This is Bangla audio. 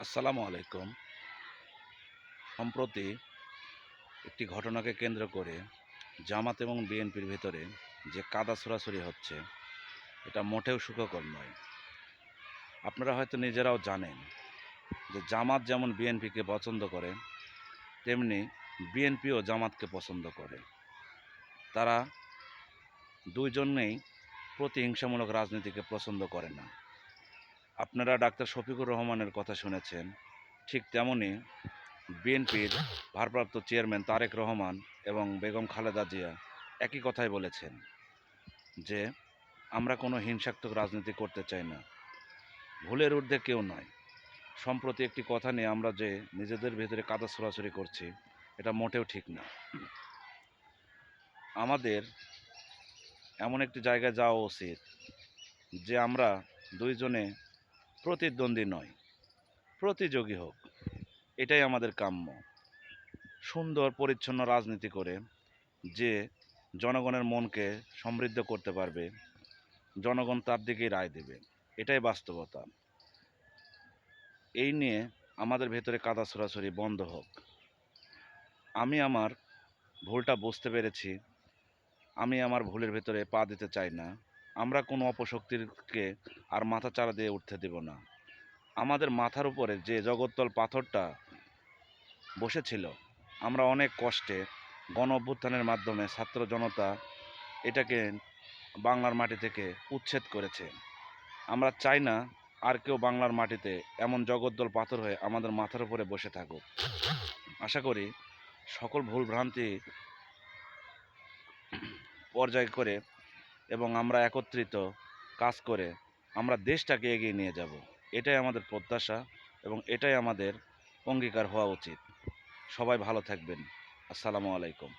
আসসালামু আলাইকুম। সম্প্রতি একটি ঘটনাকে কেন্দ্র করে জামাত এবং বিএনপির ভেতরে যে কাদা ছোড়াছুড়ি হচ্ছে, এটা মোটেও সুখকর নয়। আপনারা হয়তো নিজেরাও জানেন যে জামাত যেমন বিএনপিকে পছন্দ করে, তেমনি বিএনপিও জামাতকে পছন্দ করে। তারা দুইজনেই প্রতিহিংসামূলক রাজনীতিকে পছন্দ করে না। আপনারা ডাক্তার শফিকুর রহমানের কথা শুনেছেন, ঠিক তেমনি বিএনপির ভারপ্রাপ্ত চেয়ারম্যান তারেক রহমান এবং বেগম খালেদা জিয়া একই কথাই বলেছেন যে আমরা কোনো হিংসাত্মক রাজনীতি করতে চাই না, ভুলের ঊর্ধ্বে কেউ নয়। সম্প্রতি একটি কথা নিয়ে আমরা যে নিজেদের ভেতরে কাদা ছোড়াছুড়ি করছি, এটা মোটেও ঠিক না। আমাদের এমন একটি জায়গায় যাওয়া উচিত যে আমরা দুইজনে প্রতিদ্বন্দ্বী নয়, প্রতিযোগী হোক, এটাই আমাদের কাম্য। সুন্দর পরিচ্ছন্ন রাজনীতি করে যে জনগণের মনকে সমৃদ্ধ করতে পারবে, জনগণ তার দিকেই রায় দেবে, এটাই বাস্তবতা। এই নিয়ে আমাদের ভেতরে কাদা ছোড়াছুড়ি বন্ধ হোক। আমি আমার ভুলটা বুঝতে পেরেছি, আমি আমার ভুলের ভেতরে পা দিতে চাই না। আমরা কোনো অপশক্তিকে আর মাথা চাড়া দিয়ে উঠতে দেব না। আমাদের মাথার উপরে যে জগত্তল পাথরটা বসেছিল, আমরা অনেক কষ্টে গণ অভ্যুত্থানের মাধ্যমে ছাত্র জনতা এটাকে বাংলার মাটি থেকে উচ্ছেদ করেছে। আমরা চাই না আর কেউ বাংলার মাটিতে এমন জগদ্দল পাথর হয়ে আমাদের মাথার উপরে বসে থাকুক। আশা করি সকল ভুলভ্রান্তি পর্যায় করে এবং আমরা একত্রিত কাজ করে আমরা দেশটাকে এগিয়ে নিয়ে যাব, এটাই আমাদের প্রত্যাশা এবং এটাই আমাদের অঙ্গীকার হওয়া উচিত। সবাই ভালো থাকবেন। আসসালামু আলাইকুম।